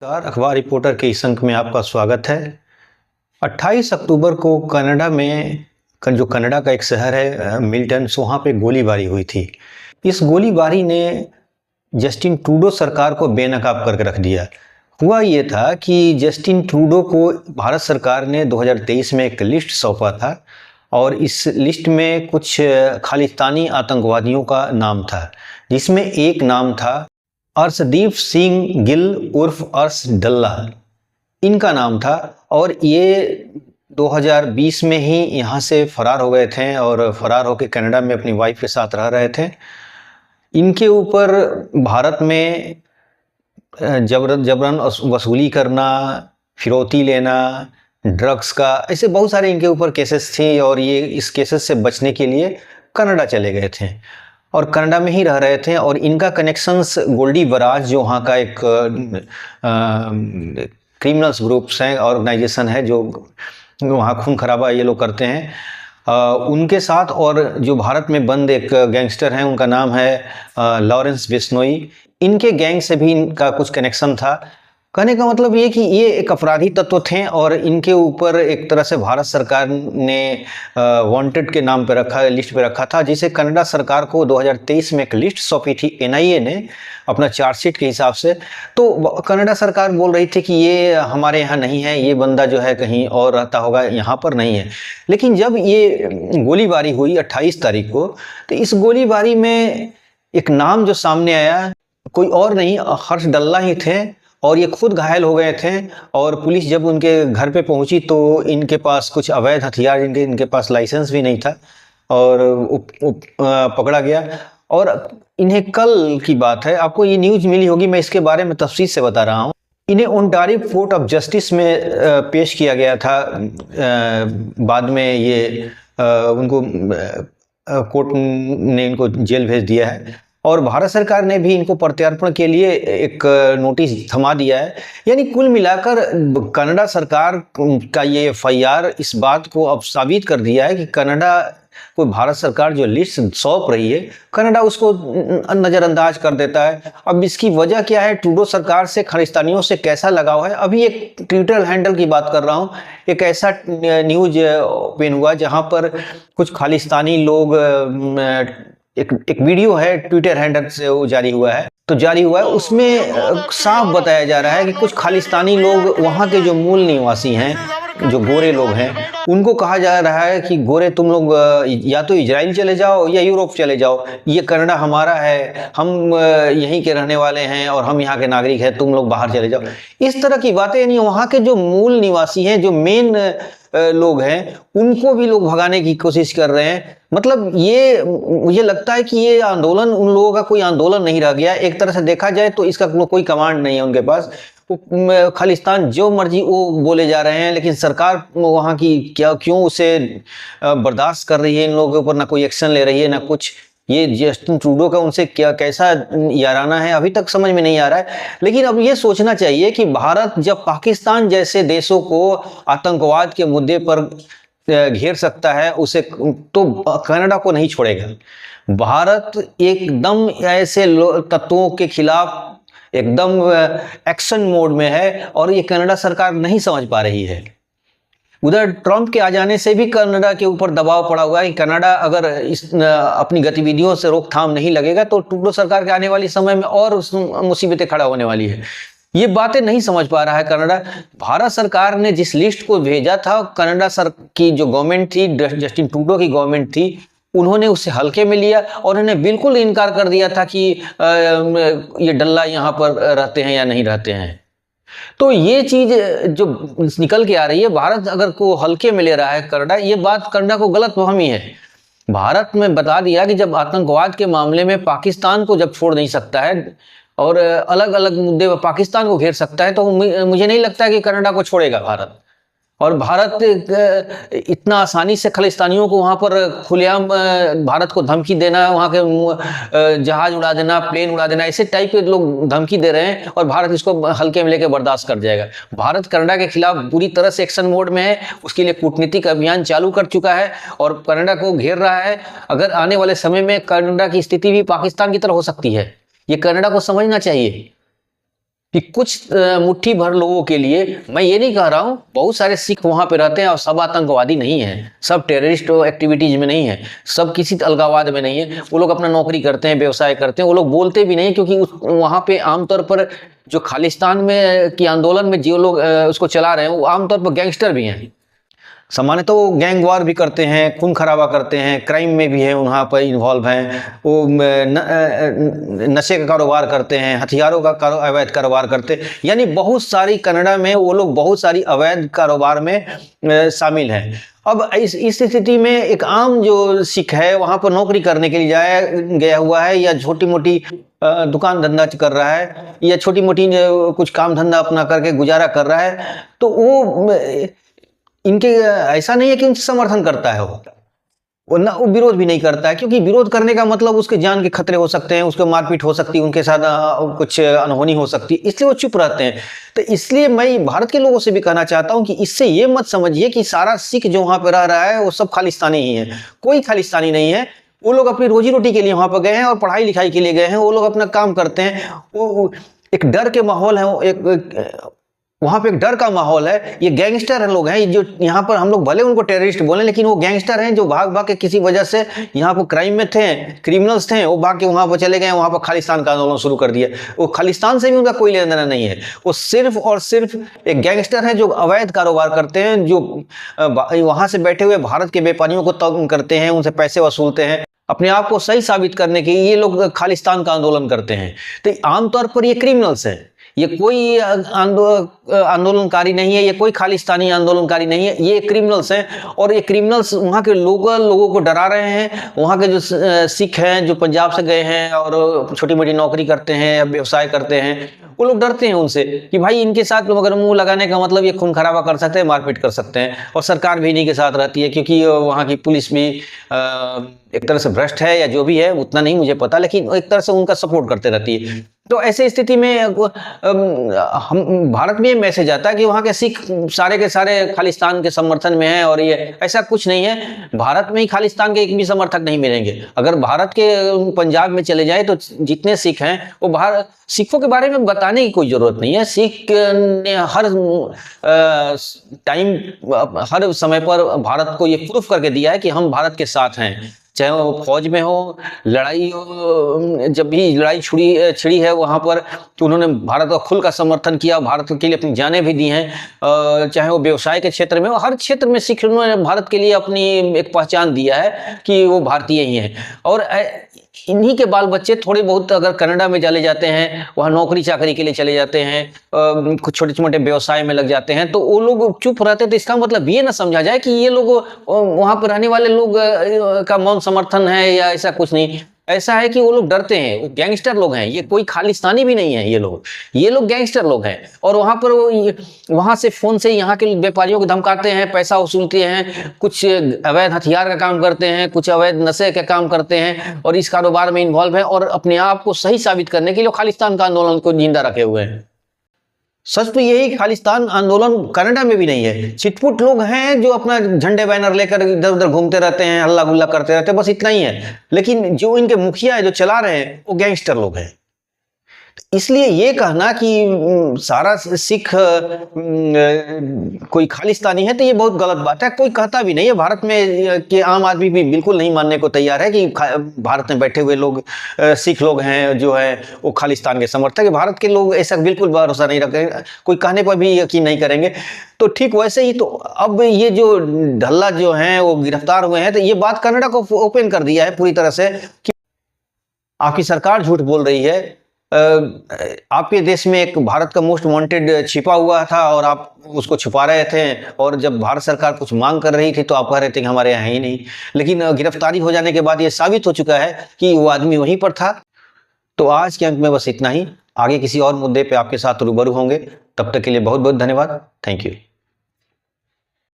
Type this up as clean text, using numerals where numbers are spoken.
नमस्कार, अखबार रिपोर्टर के इस अंक में आपका स्वागत है। 28 अक्टूबर को कनाडा में जो कनाडा का एक शहर है मिल्टन, वहाँ पे गोलीबारी हुई थी। इस गोलीबारी ने जस्टिन ट्रूडो सरकार को बेनकाब करके रख दिया। हुआ ये था कि जस्टिन ट्रूडो को भारत सरकार ने 2023 में एक लिस्ट सौंपा था और इस लिस्ट में कुछ खालिस्तानी आतंकवादियों का नाम था, जिसमें एक नाम था अर्शदीप सिंह गिल उर्फ अर्श डल्ला, इनका नाम था। और ये 2020 में ही यहाँ से फरार हो गए थे और फरार होकर कनाडा में अपनी वाइफ के साथ रह रहे थे। इनके ऊपर भारत में जबरन वसूली करना, फिरौती लेना, ड्रग्स का, ऐसे बहुत सारे इनके ऊपर केसेस थे और ये इस केसेस से बचने के लिए कनाडा चले गए थे और कनाडा में ही रह रहे थे। और इनका कनेक्शंस गोल्डी बराज, जो वहाँ का एक क्रिमिनल्स ग्रुप्स हैं, ऑर्गेनाइजेशन है जो वहाँ खून खराबा ये लोग करते हैं, उनके साथ, और जो भारत में बंद एक गैंगस्टर हैं उनका नाम है लॉरेंस बिश्नोई, इनके गैंग से भी इनका कुछ कनेक्शन था। कहने का मतलब ये कि ये एक अपराधी तत्व थे और इनके ऊपर एक तरह से भारत सरकार ने वांटेड के नाम पे रखा, लिस्ट पे रखा था, जिसे कनाडा सरकार को 2023 में एक लिस्ट सौंपी थी एनआईए ने अपना चार्जशीट के हिसाब से। तो कनाडा सरकार बोल रही थी कि ये हमारे यहाँ नहीं है, ये बंदा जो है कहीं और रहता होगा, यहाँ पर नहीं है। लेकिन जब ये गोलीबारी हुई 28 तारीख को, तो इस गोलीबारी में एक नाम जो सामने आया, कोई और नहीं, हर्ष डल्ला ही थे और ये खुद घायल हो गए थे। और पुलिस जब उनके घर पे पहुंची तो इनके पास कुछ अवैध हथियार, इनके पास लाइसेंस भी नहीं था और पकड़ा गया। और इन्हें, कल की बात है, आपको ये न्यूज़ मिली होगी, मैं इसके बारे में तफसील से बता रहा हूँ। इन्हें ओंटारियो कोर्ट ऑफ जस्टिस में पेश किया गया था। बाद में ये उनको कोर्ट ने इनको जेल भेज दिया है और भारत सरकार ने भी इनको प्रत्यार्पण के लिए एक नोटिस थमा दिया है। यानी कुल मिलाकर कनाडा सरकार का ये एफआईआर इस बात को अब साबित कर दिया है कि कनाडा को भारत सरकार जो लिस्ट सौंप रही है, कनाडा उसको नज़रअंदाज कर देता है। अब इसकी वजह क्या है, ट्रूडो सरकार से खालिस्तानियों से कैसा लगाव है। अभी एक ट्विटर हैंडल की बात कर रहा हूँ, एक ऐसा न्यूज ओपन हुआ जहाँ पर कुछ खालिस्तानी लोग, एक वीडियो है ट्विटर हैंडल से वो जारी हुआ है, उसमें साफ बताया जा रहा है कि कुछ खालिस्तानी लोग, वहाँ के जो मूल निवासी हैं, जो गोरे लोग हैं, उनको कहा जा रहा है कि गोरे तुम लोग या तो इजराइल चले जाओ या यूरोप चले जाओ, ये कनाडा हमारा है, हम यहीं के रहने वाले हैं और हम यहाँ के नागरिक हैं, तुम लोग बाहर चले जाओ। इस तरह की बातें, यानी वहाँ के जो मूल निवासी हैं, जो मेन लोग हैं, उनको भी लोग भगाने की कोशिश कर रहे हैं। मतलब ये, मुझे लगता है कि ये आंदोलन उन लोगों का कोई आंदोलन नहीं रह गया। एक तरह से देखा जाए तो इसका कोई कमांड नहीं है उनके पास। खालिस्तान जो मर्जी वो बोले जा रहे हैं, लेकिन सरकार वहाँ की क्यों उसे बर्दाश्त कर रही है, इन लोगों के ऊपर ना कोई एक्शन ले रही है ना कुछ। ये जस्टिन ट्रूडो का उनसे कैसा याराना है, अभी तक समझ में नहीं आ रहा है। लेकिन अब ये सोचना चाहिए कि भारत जब पाकिस्तान जैसे देशों को आतंकवाद के मुद्दे पर घेर सकता है, उसे तो कनाडा को नहीं छोड़ेगा। भारत एकदम ऐसे तत्वों के खिलाफ एकदम एक्शन मोड में है और ये कनाडा सरकार नहीं समझ पा रही है। उधर ट्रंप के आ जाने से भी कनाडा के ऊपर दबाव पड़ा हुआ है कि कनाडा अगर अपनी गतिविधियों से रोकथाम नहीं लगेगा तो ट्रूडो सरकार के आने वाले समय में और मुसीबतें खड़ा होने वाली है। ये बातें नहीं समझ पा रहा है कनाडा। भारत सरकार ने जिस लिस्ट को भेजा था, कनाडा की जो गवर्नमेंट थी, जस्टिन ट्रूडो की गवर्नमेंट थी, उन्होंने उसे हल्के में लिया और उन्होंने बिल्कुल इनकार कर दिया था कि ये डल्ला यहाँ पर रहते हैं या नहीं रहते हैं। तो ये चीज जो निकल के आ रही है, भारत अगर को हल्के में ले रहा है कनाडा, ये बात कनाडा को गलतफहमी है। भारत में बता दिया कि जब आतंकवाद के मामले में पाकिस्तान को जब छोड़ नहीं सकता है और अलग अलग मुद्दे पर पाकिस्तान को घेर सकता है, तो मुझे नहीं लगता है कि कनाडा को छोड़ेगा भारत। और भारत इतना आसानी से खालिस्तानियों को वहाँ पर खुलेआम भारत को धमकी देना, वहाँ के जहाज उड़ा देना, प्लेन उड़ा देना, ऐसे टाइप के लोग धमकी दे रहे हैं और भारत इसको हल्के में लेकर बर्दाश्त कर जाएगा। भारत कनाडा के खिलाफ पूरी तरह से एक्शन मोड में है, उसके लिए कूटनीतिक अभियान चालू कर चुका है और कनाडा को घेर रहा है। अगर आने वाले समय में कनाडा की स्थिति भी पाकिस्तान की तरह हो सकती है, ये कनाडा को समझना चाहिए। कि कुछ मुट्ठी भर लोगों के लिए, मैं ये नहीं कह रहा हूँ बहुत सारे सिख वहाँ पे रहते हैं और सब आतंकवादी नहीं है, सब टेररिस्ट एक्टिविटीज में नहीं है, सब किसी अलगाववाद में नहीं है। वो लोग अपना नौकरी करते हैं, व्यवसाय करते हैं, वो लोग बोलते भी नहीं, क्योंकि वहाँ पे आमतौर पर जो खालिस्तान में की आंदोलन में जो लोग उसको चला रहे हैं वो आमतौर पर गैंगस्टर भी हैं। सामान्य तो वो गैंग वार भी करते हैं, खून खराबा करते हैं, क्राइम में भी है वहाँ पर इन्वॉल्व हैं, वो नशे का कारोबार करते हैं, हथियारों का अवैध कारोबार करते हैं, यानी बहुत सारी कनाडा में वो लोग बहुत सारी अवैध कारोबार में शामिल हैं। अब इस स्थिति में एक आम जो सिख है वहाँ पर नौकरी करने के लिए गया हुआ है, या छोटी मोटी दुकान धंधा कर रहा है, या छोटी मोटी कुछ काम धंधा अपना करके गुजारा कर रहा है, तो वो इनके ऐसा नहीं है कि उनसे समर्थन करता है, वो ना वो विरोध भी नहीं करता है, क्योंकि विरोध करने का मतलब उसके जान के खतरे हो सकते हैं, उसको मारपीट हो सकती है, उनके साथ कुछ अनहोनी हो सकती है, इसलिए वो चुप रहते हैं। तो इसलिए मैं भारत के लोगों से भी कहना चाहता हूं कि इससे ये मत समझिए कि सारा सिख जो वहां पर रह रहा है वो सब खालिस्तानी ही है। कोई खालिस्तानी नहीं है। वो लोग अपनी रोजी रोटी के लिए वहां पर गए हैं और पढ़ाई लिखाई के लिए गए हैं, वो लोग अपना काम करते हैं। वो एक डर के माहौल है, वहां पे एक डर का माहौल है। ये गैंगस्टर लोग हैं जो यहाँ पर, हम लोग भले उनको टेररिस्ट बोले, लेकिन वो गैंगस्टर हैं जो भाग भाग के किसी वजह से यहाँ पर क्राइम में थे, क्रिमिनल्स थे, वो भाग के वहां पर चले गए, वहां पर खालिस्तान का आंदोलन शुरू कर दिया। वो खालिस्तान से भी उनका कोई लेना देना नहीं है, वो सिर्फ और सिर्फ एक गैंगस्टर है जो अवैध कारोबार करते हैं, जो वहां से बैठे हुए भारत के व्यापारियों को तंग करते हैं, उनसे पैसे वसूलते हैं, अपने आप को सही साबित करने के ये लोग खालिस्तान का आंदोलन करते हैं। तो आमतौर पर ये क्रिमिनल्स हैं, ये कोई आंदोलनकारी नहीं है, ये कोई खालिस्तानी आंदोलनकारी नहीं है, ये क्रिमिनल्स हैं। और ये क्रिमिनल्स वहाँ के लोगों को डरा रहे हैं। वहाँ के जो सिख हैं जो पंजाब से गए हैं और छोटी मोटी नौकरी करते हैं या व्यवसाय करते हैं, वो लोग डरते हैं उनसे कि भाई इनके साथ मगर मुंह लगाने का मतलब ये खून खराबा कर सकते हैं, मारपीट कर सकते हैं। और सरकार भी इन्हीं के साथ रहती है, क्योंकि वहाँ की पुलिस भी एक तरह से भ्रष्ट है, या जो भी है उतना नहीं मुझे पता, लेकिन एक तरह से उनका सपोर्ट करते रहती है। तो ऐसे स्थिति में हम भारत में ये मैसेज आता है कि वहाँ के सिख सारे के सारे खालिस्तान के समर्थन में हैं, और ये ऐसा कुछ नहीं है। भारत में ही खालिस्तान के एक भी समर्थक नहीं मिलेंगे। अगर भारत के पंजाब में चले जाए तो जितने सिख हैं वो सिखों के बारे में बताने की कोई जरूरत नहीं है। सिख ने हर टाइम हर समय पर भारत को ये प्रूफ करके दिया है कि हम भारत के साथ हैं, चाहे वो फौज में हो, लड़ाई हो, जब भी लड़ाई छिड़ी है वहाँ पर तो उन्होंने भारत का खुल का समर्थन किया, भारत के लिए अपनी जानें भी दी हैं। चाहे वो व्यवसाय के क्षेत्र में हो, हर क्षेत्र में सिख ने भारत के लिए अपनी एक पहचान दिया है कि वो भारतीय ही हैं। और इन्हीं के बाल बच्चे थोड़े बहुत अगर कनाडा में चले जाते हैं, वहाँ नौकरी चाकरी के लिए चले जाते हैं, कुछ छोटे मोटे व्यवसाय में लग जाते हैं, तो वो लोग चुप रहते हैं। तो इसका मतलब ये ना समझा जाए कि ये लोग वहाँ पर रहने वाले लोग का मौन समर्थन है या ऐसा कुछ नहीं। ऐसा है कि वो लोग डरते हैं, वो गैंगस्टर लोग हैं, ये कोई खालिस्तानी भी नहीं है। ये लोग गैंगस्टर लोग हैं। और वहाँ पर वहाँ से फोन से यहाँ के व्यापारियों को धमकाते हैं, पैसा वसूलते हैं, कुछ अवैध हथियार का काम करते हैं, कुछ अवैध नशे का काम करते हैं, और इस कारोबार में इन्वॉल्व है, और अपने आप को सही साबित करने के लिए खालिस्तान का आंदोलन को जिंदा रखे हुए हैं। सच तो यही खालिस्तान आंदोलन कनाडा में भी नहीं है। छिटपुट लोग हैं जो अपना झंडे बैनर लेकर इधर उधर घूमते रहते हैं, हल्ला गुल्ला करते रहते हैं, बस इतना ही है। लेकिन जो इनके मुखिया है जो चला रहे हैं वो गैंगस्टर लोग हैं। इसलिए ये कहना कि सारा सिख कोई खालिस्तानी है तो ये बहुत गलत बात है। कोई कहता भी नहीं है। भारत में के आम आदमी भी बिल्कुल नहीं मानने को तैयार है कि भारत में बैठे हुए लोग सिख लोग हैं जो है वो खालिस्तान के समर्थक है। भारत के लोग ऐसा बिल्कुल भरोसा नहीं रखेंगे, कोई कहने पर भी यकीन नहीं करेंगे। तो ठीक वैसे ही तो अब ये जो ढल्ला जो हैं वो गिरफ्तार हुए हैं, तो ये बात कनाडा को ओपन कर दिया है पूरी तरह से कि आपकी सरकार झूठ बोल रही है। आपके देश में एक भारत का मोस्ट वांटेड छिपा हुआ था और आप उसको छुपा रहे थे, और जब भारत सरकार कुछ मांग कर रही थी तो आप कह रहे थे कि हमारे यहाँ ही नहीं। लेकिन गिरफ्तारी हो जाने के बाद ये साबित हो चुका है कि वो आदमी वहीं पर था। तो आज के अंक में बस इतना ही। आगे किसी और मुद्दे पे आपके साथ रूबरू होंगे। तब तक के लिए बहुत बहुत धन्यवाद। Thank you.